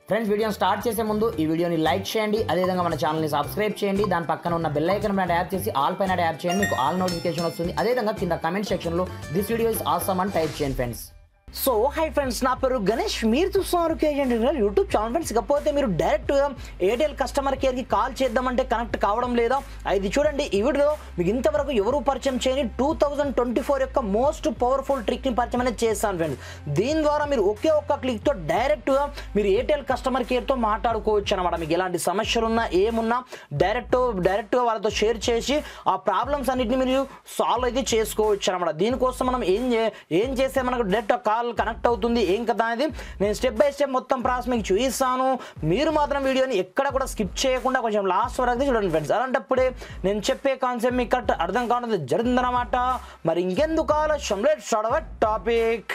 Friends వీడియోని start చేసే ముందు ఈ వీడియోని లైక్ చేయండి, అదేవిధంగా మన ఛానల్ని సబ్స్క్రైబ్ చేయండి, దాని పక్కన ఉన్న బెల్ ఐకాన్ పైన ట్యాప్ చేసి ఆల్ పైన ట్యాప్ చేయండి, మీకు ఆల్ నోటిఫికేషన్ వస్తుంది. అదేవిధంగా కింద కమెంట్ సెక్షన్లో దిస్ వీడియో ఇస్ ఆసమ్ అని టైప్ చేయండి ఫ్రెండ్స్. సో హై ఫ్రెండ్స్, నా పేరు గణేష్, మీరు చూస్తున్నారు కేజెంట్ యూట్యూబ్ ఛానల్. ఫ్రెండ్స్ ఇకపోతే మీరు డైరెక్ట్గా ఎయిర్టెల్ కస్టమర్ కేర్కి కాల్ చేద్దామంటే కనెక్ట్ కావడం లేదా? ఇది చూడండి, ఈ వీడియోలో మీకు ఇంతవరకు ఎవరు పరిచయం చేయని 2024 యొక్క మోస్ట్ పవర్ఫుల్ ట్రిక్ని పరిచయం అనేది చేస్తాను ఫ్రెండ్స్. దీని ద్వారా మీరు ఒకే ఒక్క క్లిక్తో డైరెక్ట్గా మీరు ఎయిర్టెల్ కస్టమర్ కేర్తో మాట్లాడుకోవచ్చు అనమాట. మీకు ఎలాంటి సమస్యలు ఉన్నా ఏమున్నా డైరెక్ట్గా వాళ్ళతో షేర్ చేసి ఆ ప్రాబ్లమ్స్ అన్నింటినీ మీరు సాల్వ్ అయితే చేసుకోవచ్చు అనమాట. దీనికోసం మనం ఏం చేస్తే మనకు డైరెక్ట్ కాల్ కనెక్ట్ అవుతుంది ఏం కదా అనేది నేను స్టెప్ బై స్టెప్ మొత్తం ప్రాసెస్ మీకు చూపిస్తాను. మీరు మాత్రం వీడియోని ఎక్కడ కూడా స్కిప్ చేయకుండా కొంచెం లాస్ట్ వరకు చూడండి ఫ్రెండ్స్. అలాంటప్పుడే నేను చెప్పే కాన్సెప్ట్ మీకు కరెక్ట్ అర్థం కావడం జరుగుతుందన్నమాట. మరి ఇంకెందుకు ఆలస్యం, let's start our topic.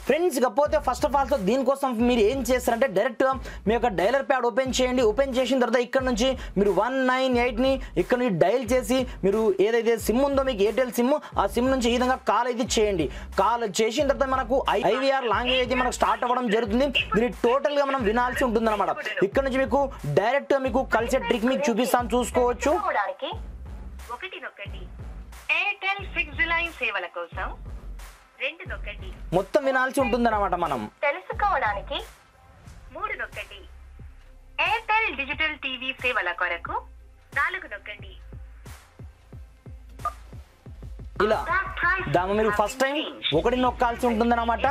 Friends ఇకపోతే ఫస్ట్ ఆఫ్ ఆల్ దీనికోసం మీరు ఏం చేస్తారంటే డైరెక్ట్గా మీ యొక్క డైలర్ ప్యాడ్ ఓపెన్ చేయండి. ఓపెన్ చేసిన తర్వాత ఇక్కడ నుంచి మీరు 198ని ఇక్కడ నుంచి డైల్ చేసి మీరు ఏదైతే సిమ్ ఉందో మీకు ఎయిర్టెల్ సిమ్, ఆ సిమ్ నుంచి ఈ విధంగా కాల్ అయితే చేయండి. కాల్ చేసిన తర్వాత మనకు ఐవీఆర్ లాంగ్వేజ్ అయితే మనకు స్టార్ట్ అవ్వడం జరుగుతుంది. దీన్ని టోటల్గా మనం వినాల్సి ఉంటుంది అనమాట. ఇక్కడ నుంచి మీకు డైరెక్ట్గా మీకు కలిసే ట్రిక్ మీకు చూపిస్తాను, చూసుకోవచ్చు. ఎయిర్టెల్ ఫిక్స్డ్ లైన్ సేవల కోసం మొత్తం వినాల్సి ఉంటుంది అనమాట. మనం తెలుసుకోవడానికి 3 నొక్కండి. ఎయిర్టెల్ డిజిటల్ టీవీ సేవల కొరకు 4 నొక్కండి. ఇలా దాని మీరు ఫస్ట్ టైం 1 నొక్కాల్సి ఉంటుంది అనమాట.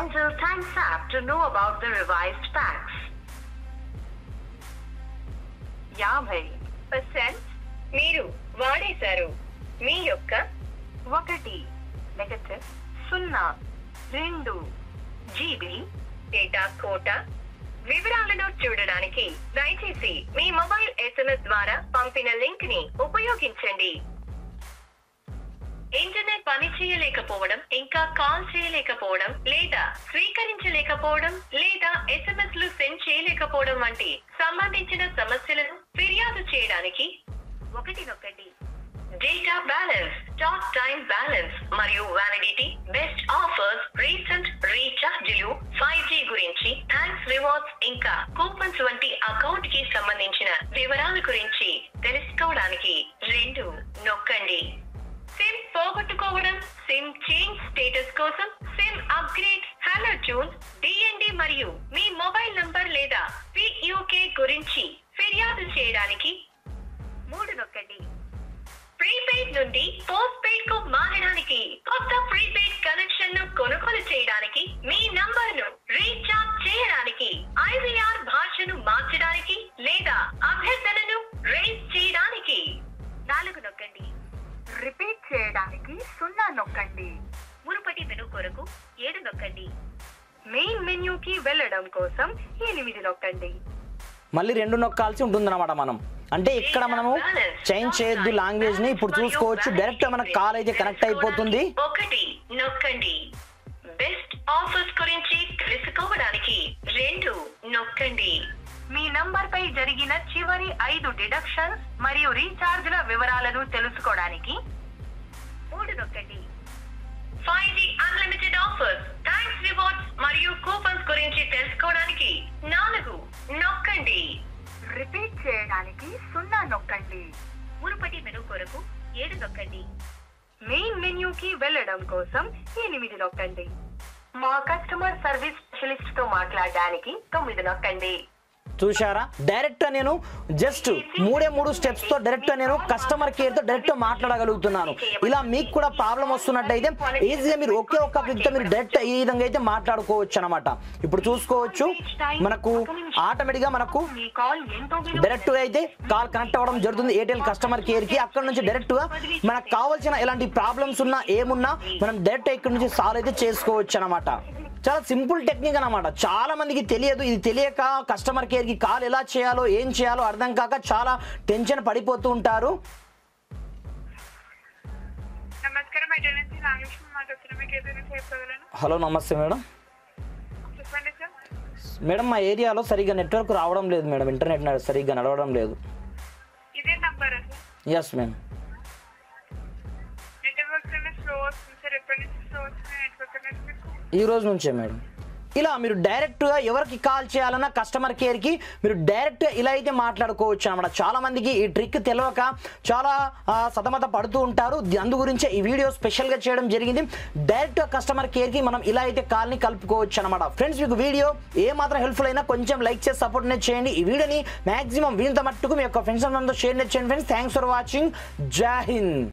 50% మీరు వాడేశారు. మీ యొక్క 1 నెగటివ్ 0.2 GB డేటా కోటా వివరాలను చూడడానికి దయచేసి మీ మొబైల్ SMS ద్వారా పంపిన లింక్ ని ఉపయోగించండి. ఇంటర్నెట్ పని చేయలేకపోవడం, ఇంకా కాల్ చేయలేకపోవడం, లేదా స్వీకరించలేకపోవడం, లేదా SMS సెండ్ చేయలేకపోవడం వంటి సంబంధించిన సమస్యలను ఫిర్యాదు చేయడానికి 1 నొక్కండి. Data balance, talk time balance మరియు వ్యాలిడిటీ, బెస్ట్ ఆఫర్స్, రీసెంట్ రీఛార్జీలు, 5G గురించి, థ్యాంక్స్ రివార్డ్స్, ఇంకా కూపన్స్ వంటి అకౌంట్ కి సంబంధించిన వివరాల గురించి తెలుసుకోవడానికి 2 నొక్కండి. సిమ్ పోగొట్టుకోవడం, సిమ్ చేంజ్ స్టేటస్ కోసం, SIM upgrade, hello tune, DND మరియు మీ మొబైల్ నంబర్ లేదా PUK గురించి ఫిర్యాదు చేయడానికి 3 నొక్కండి. ప్రీపెయిడ్ నుండి పోస్ట్ పెయిడ్ కు మారడానికి, కొత్త ప్రీపెయిడ్ కనెక్షన్ ను కొనుగోలు చేయడానికి, మీ నంబర్ ను రీఛార్జ్ చేయడానికి, IVR భాషను మార్చడానికి లేదా అభ్యర్థనను రేజ్ చేయడానికి 4 నొక్కండి. రిపీట్ చేయడానికి 0 నొక్కండి. మునుపటి మెనూ కొరకు 7 నొక్కండి. మెయిన్ మెన్యూకి వెళ్ళడం కోసం 8 నొక్కండి. మళ్ళీ 2 నొక్కాల్సి ఉంటుంది అనమాట. మనం అంటే ఇక్కడ మనము చేంజ్ చేయొద్దు లాంగ్వేజ్ ని. ఇప్పుడు చూసుకోవచ్చు డైరెక్ట్ మనకు కాల్ అయితే కనెక్ట్ అయిపోతుంది. 1 నొక్కండి. బెస్ట్ ఆఫర్స్ గురించి తెలుసుకోవడానికి 2 నొక్కండి. మీ నంబర్ పై జరిగిన చివరి 5 డిడక్షన్స్ మరియు రీఛార్జ్ల వివరాలను తెలుసుకోవడానికి 3 నొక్కండి. 5G unlimited offers, thanks rewards మరియు కూపన్స్ గురించి తెలుసుకోవడానికి 4 నొక్కండి. రిపీట్ చేయడానికి 0 నొక్కండి. మునుపటి మెనూ కొరకు 7 నొక్కండి. మెయిన్ మెన్యూకి వెళ్ళడం కోసం 8 నొక్కండి. మా కస్టమర్ సర్వీస్ స్పెషలిస్ట్ తో మాట్లాడడానికి 9 నొక్కండి. చూశారా, డైరెక్ట్ నేను జస్ట్ 3 స్టెప్స్ తో డైరెక్ట్ నేను కస్టమర్ కేర్ తో డైరెక్ట్ మాట్లాడగలుగుతున్నాను. ఇలా మీకు కూడా ప్రాబ్లం వస్తున్నట్టయితే ఈజీగా మీరు ఒకే ఒక్క క్లిక్ తో మీరు డైరెక్ట్ ఈ విధంగా అయితే మాట్లాడుకోవచ్చు అనమాట. ఇప్పుడు చూసుకోవచ్చు మనకు ఆటోమేటిక్ గా మనకు డైరెక్ట్ గా అయితే కాల్ కనెక్ట్ అవ్వడం జరుగుతుంది ఎయిర్టెల్ కస్టమర్ కేర్ కి. అక్కడ నుంచి డైరెక్ట్ గా మనకు కావాల్సిన ఎలాంటి ప్రాబ్లమ్స్ ఉన్నా ఏమున్నా మనం డైరెక్ట్ ఇక్కడ నుంచి సాల్వ్ అయితే చేసుకోవచ్చు అనమాట. చాలా సింపుల్ టెక్నిక్ అనమాట. చాలా మందికి తెలియదు. ఇది తెలియక కస్టమర్ కేర్ కి కాల్ ఎలా చేయాలో ఏం చేయాలో అర్థం కాక చాలా టెన్షన్ పడిపోతూ ఉంటారు. హలో నమస్తే మేడం. మేడం మా ఏరియాలో సరిగ్గా నెట్వర్క్ రావడం లేదు మేడం, ఇంటర్నెట్ సరిగ్గా నడవడం లేదు. Yes ma'am. నెట్వర్క్ స్లో వస్తుంది సార్. ఎప్పటి నుంచి స్లో వస్తుంది నెట్వర్క్? ఈ రోజు నుంచే మేడం. ఇలా మీరు డైరెక్ట్గా ఎవరికి కాల్ చేయాలన్నా కస్టమర్ కేర్కి మీరు డైరెక్ట్గా ఇలా అయితే మాట్లాడుకోవచ్చు అనమాట. చాలామందికి ఈ ట్రిక్ తెలియక చాలా సతమత పడుతూ ఉంటారు. అందు గురించే ఈ వీడియో స్పెషల్గా చేయడం జరిగింది. డైరెక్ట్గా కస్టమర్ కేర్కి మనం ఇలా అయితే కాల్ని కలుపుకోవచ్చు అనమాట. ఫ్రెండ్స్, మీకు వీడియో ఏ మాత్రం హెల్ప్ఫుల్ అయినా కొంచెం లైక్ చేసి సపోర్ట్ చేయండి. ఈ వీడియోని మాక్సిమం వీంత మట్టుకు మీ యొక్క ఫ్రెండ్స్ అందరితో షేర్ చేయండి ఫ్రెండ్స్. Thanks for watching. జై హింద్.